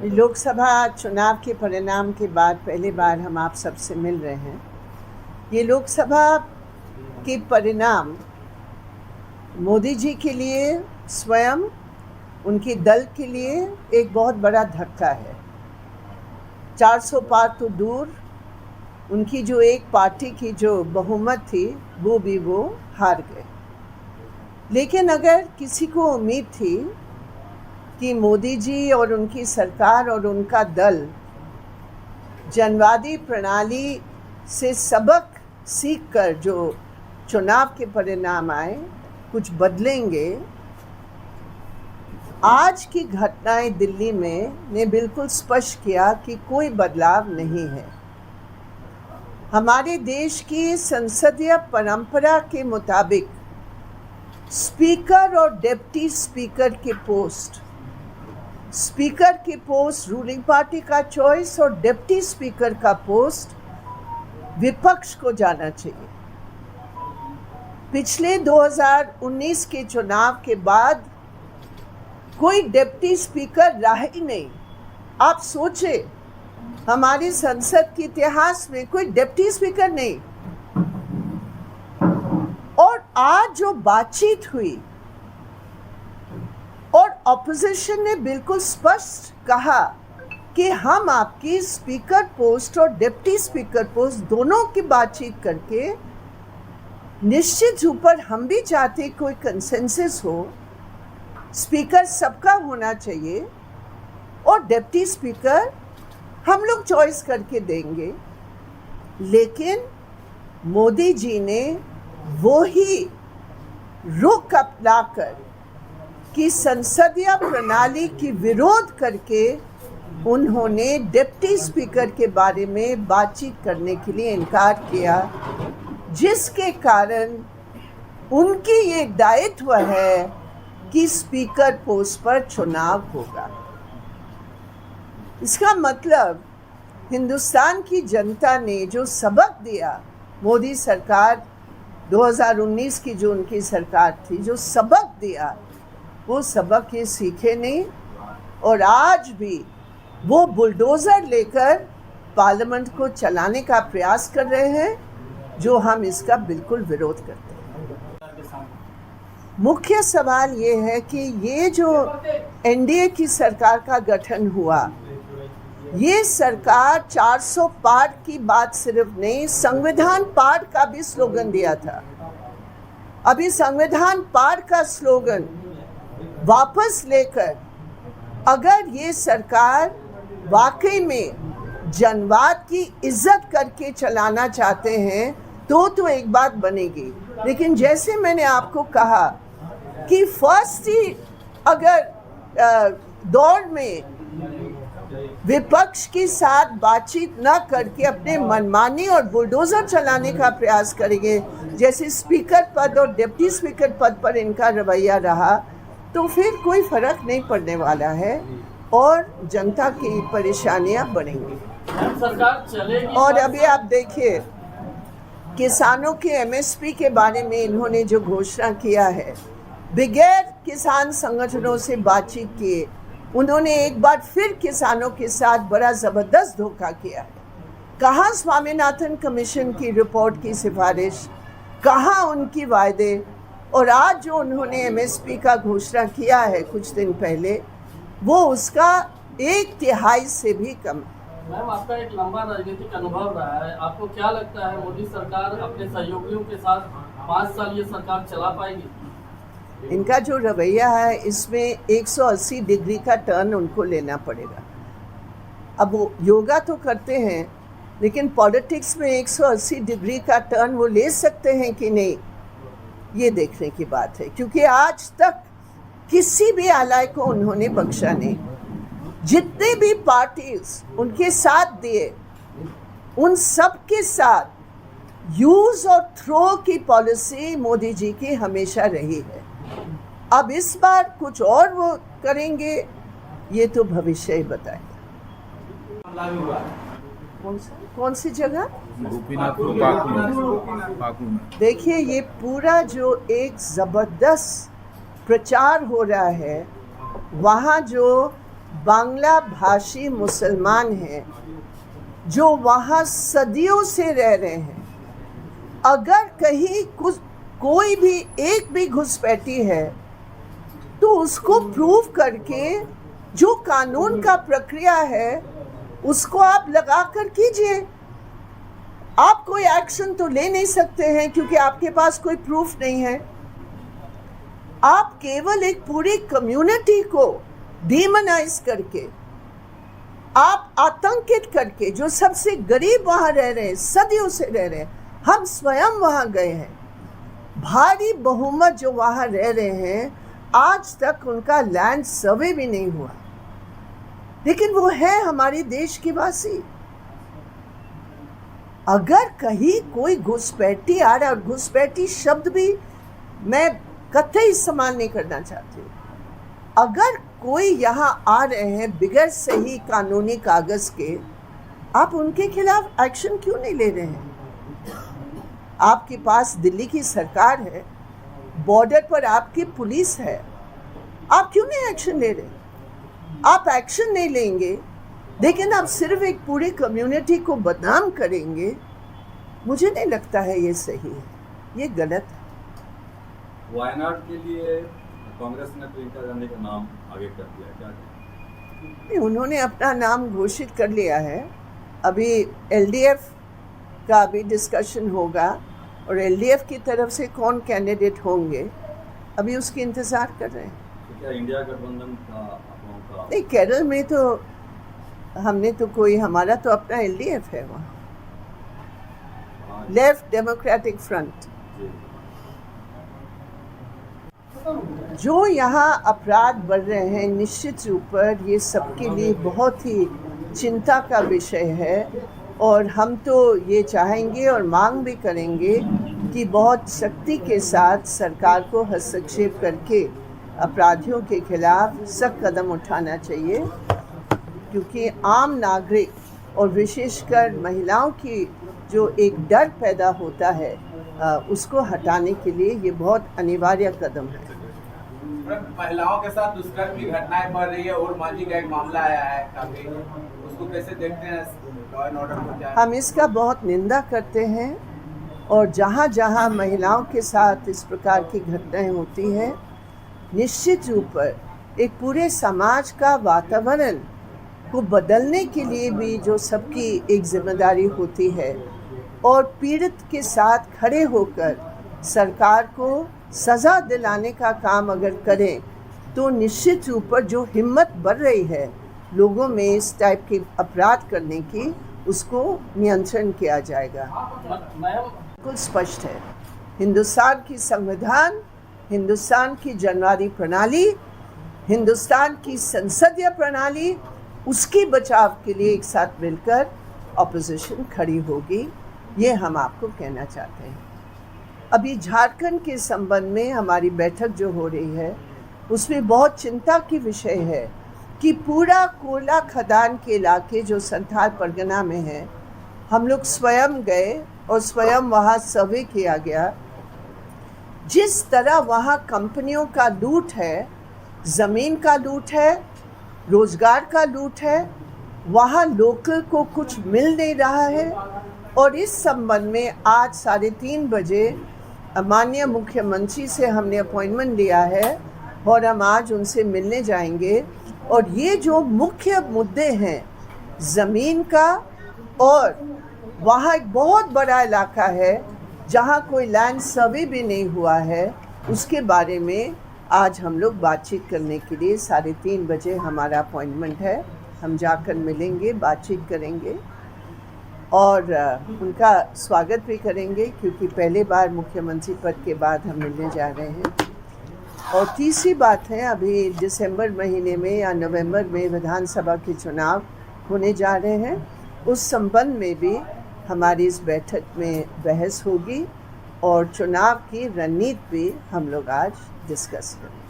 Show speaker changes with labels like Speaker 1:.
Speaker 1: लोकसभा चुनाव के परिणाम के बाद पहली बार हम आप सबसे मिल रहे हैं। ये लोकसभा के परिणाम मोदी जी के लिए, स्वयं उनके दल के लिए एक बहुत बड़ा धक्का है। 400 पार तो दूर, उनकी जो एक पार्टी की जो बहुमत थी वो हार गए। लेकिन अगर किसी को उम्मीद थी कि मोदी जी और उनकी सरकार और उनका दल जनवादी प्रणाली से सबक सीखकर जो चुनाव के परिणाम आए कुछ बदलेंगे, आज की घटनाएं दिल्ली में ने बिल्कुल स्पष्ट किया कि कोई बदलाव नहीं है। हमारे देश की संसदीय परंपरा के मुताबिक स्पीकर और डिप्टी स्पीकर के पोस्ट, स्पीकर के पोस्ट रूलिंग पार्टी का चॉइस और डिप्टी स्पीकर का पोस्ट विपक्ष को जाना चाहिए। पिछले 2019 के चुनाव के बाद कोई डिप्टी स्पीकर रहा ही नहीं। आप सोचे, हमारी संसद के इतिहास में कोई डिप्टी स्पीकर नहीं। और आज जो बातचीत हुई और ऑपोजिशन ने बिल्कुल स्पष्ट कहा कि हम आपकी स्पीकर पोस्ट और डिप्टी स्पीकर पोस्ट दोनों की बातचीत करके निश्चित ऊपर हम भी चाहते कोई कंसेंसस हो, स्पीकर सबका होना चाहिए और डिप्टी स्पीकर हम लोग चॉइस करके देंगे। लेकिन मोदी जी ने वो ही रुख अपनाकर कि संसदीय प्रणाली की विरोध करके उन्होंने डिप्टी स्पीकर के बारे में बातचीत करने के लिए इनकार किया, जिसके कारण उनकी ये दायित्व है कि स्पीकर पोस्ट पर चुनाव होगा। इसका मतलब हिंदुस्तान की जनता ने जो सबक दिया, मोदी सरकार 2019 की जो उनकी सरकार थी, जो सबक दिया वो सबक ये सीखे नहीं और आज भी वो बुलडोज़र लेकर पार्लियामेंट को चलाने का प्रयास कर रहे हैं, जो हम इसका बिल्कुल विरोध करते हैं। मुख्य सवाल ये है कि ये जो एनडीए की सरकार का गठन हुआ, ये सरकार 400 पार की बात सिर्फ नहीं, संविधान पार का भी स्लोगन दिया था। अभी संविधान पार का स्लोगन वापस लेकर अगर ये सरकार वाकई में जनवाद की इज्जत करके चलाना चाहते हैं तो एक बात बनेगी। लेकिन जैसे मैंने आपको कहा कि फर्स्ट ही अगर दौर में विपक्ष के साथ बातचीत न करके अपने मनमानी और बुलडोज़र चलाने का प्रयास करेंगे, जैसे स्पीकर पद और डिप्टी स्पीकर पद पर इनका रवैया रहा, तो फिर कोई फर्क नहीं पड़ने वाला है और जनता की परेशानियां बढ़ेंगी।
Speaker 2: सरकार चलेगी।
Speaker 1: और अभी आप देखिए, किसानों के एमएसपी के बारे में इन्होंने जो घोषणा किया है, बगैर किसान संगठनों से बातचीत किए उन्होंने एक बार फिर किसानों के साथ बड़ा ज़बरदस्त धोखा किया है। कहाँ स्वामीनाथन कमीशन की रिपोर्ट की सिफारिश, कहाँ उनकी वायदे, और आज जो उन्होंने एमएसपी का घोषणा किया है कुछ दिन पहले, वो उसका 1/3 से भी कम है।
Speaker 2: मैम, आपका एक लंबा राजनीतिक अनुभव रहा है, आपको क्या लगता है मोदी सरकार अपने सहयोगियों के साथ 5 साल ये सरकार चला पाएगी?
Speaker 1: इनका जो रवैया है, इसमें 180 डिग्री का टर्न उनको लेना पड़ेगा। अब वो योगा तो करते हैं, लेकिन पॉलिटिक्स में 180 डिग्री का टर्न वो ले सकते हैं कि नहीं, ये देखने की बात है। क्योंकि आज तक किसी भी आलय को उन्होंने बख्शा नहीं। जितने भी पार्टीज उनके साथ दिए, उन सब के साथ यूज और थ्रो की पॉलिसी मोदी जी की हमेशा रही है। अब इस बार कुछ और वो करेंगे, ये तो भविष्य ही बताएगा। कौन सी जगह?
Speaker 3: गोपीनाथपुर पाकू में।
Speaker 1: देखिए, ये पूरा जो एक ज़बरदस्त प्रचार हो रहा है, वहाँ जो बांग्ला भाषी मुसलमान हैं जो वहाँ सदियों से रह रहे हैं। अगर कहीं कोई भी एक भी घुसपैठी है तो उसको प्रूव करके जो कानून का प्रक्रिया है उसको आप लगा कर कीजिए। आप कोई एक्शन तो ले नहीं सकते हैं क्योंकि आपके पास कोई प्रूफ नहीं है। आप केवल एक पूरी कम्युनिटी को डीमोनाइज करके, आप आतंकित करके, जो सबसे गरीब वहाँ रह रहे हैं, सदियों से रह रहे हैं, हम स्वयं वहाँ गए हैं, भारी बहुमत जो वहाँ रह रहे हैं, आज तक उनका लैंड सर्वे भी नहीं हुआ, लेकिन वो है हमारे देश के वासी। अगर कहीं कोई घुसपैठी आ रहा है, और घुसपैठी शब्द भी मैं कतई इस्तेमाल नहीं करना चाहती हूँ, अगर कोई यहाँ आ रहे हैं बिगैर सही कानूनी कागज के, आप उनके खिलाफ एक्शन क्यों नहीं ले रहे हैं? आपके पास दिल्ली की सरकार है, बॉर्डर पर आपकी पुलिस है, आप क्यों नहीं एक्शन ले रहे? आप एक्शन नहीं लेंगे लेकिन आप सिर्फ एक पूरी कम्युनिटी को बदनाम करेंगे। मुझे नहीं लगता है ये सही है, ये गलत है।
Speaker 4: वायनाड के लिए कांग्रेस ने प्रियंका गांधी का नाम आगे कर दिया, क्या
Speaker 1: नहीं, उन्होंने अपना नाम घोषित कर लिया है। अभी एलडीएफ का भी डिस्कशन होगा और एलडीएफ की तरफ से कौन कैंडिडेट होंगे, अभी उसकी इंतज़ार कर रहे हैं।
Speaker 4: तो क्या इंडिया गठबंधन का
Speaker 1: नहीं, केरल में तो हमने तो कोई, हमारा तो अपना एलडीएफ है वहाँ, लेफ्ट डेमोक्रेटिक फ्रंट। जो यहाँ अपराध बढ़ रहे हैं, निश्चित रूप पर ये सबके लिए बहुत ही चिंता का विषय है, और हम तो ये चाहेंगे और मांग भी करेंगे कि बहुत सख्ती के साथ सरकार को हस्तक्षेप करके अपराधियों के खिलाफ सख्त कदम उठाना चाहिए, क्योंकि आम नागरिक और विशेषकर महिलाओं की जो एक डर पैदा होता है, उसको हटाने के लिए ये बहुत अनिवार्य कदम है।
Speaker 5: महिलाओं के साथ दुष्कर्म की घटनाएं बढ़ रही है और मांझी का एक मामला आया है काफी, उसको कैसे देखते हैं? लॉ एंड ऑर्डर को क्या?
Speaker 1: हम इसका बहुत निंदा करते हैं, और जहाँ जहाँ महिलाओं के साथ इस प्रकार की घटनाएं होती हैं, निश्चित रूप पर एक पूरे समाज का वातावरण को बदलने के लिए भी जो सबकी एक जिम्मेदारी होती है, और पीड़ित के साथ खड़े होकर सरकार को सज़ा दिलाने का काम अगर करें तो निश्चित रूप पर जो हिम्मत बढ़ रही है लोगों में इस टाइप के अपराध करने की, उसको नियंत्रण किया जाएगा। बिल्कुल स्पष्ट है, हिंदुस्तान की संविधान, हिंदुस्तान की जनवादी प्रणाली, हिंदुस्तान की संसदीय प्रणाली, उसके बचाव के लिए एक साथ मिलकर ऑपोजिशन खड़ी होगी, ये हम आपको कहना चाहते हैं। अभी झारखंड के संबंध में हमारी बैठक जो हो रही है, उसमें बहुत चिंता की विषय है कि पूरा कोयला खदान के इलाके जो संथाल परगना में है, हम लोग स्वयं गए और स्वयं वहाँ सर्वे किया गया। जिस तरह वहाँ कंपनियों का लूट है, ज़मीन का लूट है, रोज़गार का लूट है, वहाँ लोकल को कुछ मिल नहीं रहा है। और इस संबंध में आज 3:30 बजे माननीय मुख्यमंत्री से हमने अपॉइंटमेंट लिया है और हम आज उनसे मिलने जाएंगे। और ये जो मुख्य मुद्दे हैं ज़मीन का, और वहाँ एक बहुत बड़ा इलाका है जहाँ कोई लैंड सर्वे भी नहीं हुआ है, उसके बारे में आज हम लोग बातचीत करने के लिए 3:30 बजे हमारा अपॉइंटमेंट है। हम जाकर मिलेंगे, बातचीत करेंगे और उनका स्वागत भी करेंगे, क्योंकि पहले बार मुख्यमंत्री पद के बाद हम मिलने जा रहे हैं। और तीसरी बात है, अभी दिसंबर महीने में या नवंबर में विधानसभा के चुनाव होने जा रहे हैं, उस संबंध में भी हमारी इस बैठक में बहस होगी और चुनाव की रणनीति भी हम लोग आज डिस्कस करेंगे।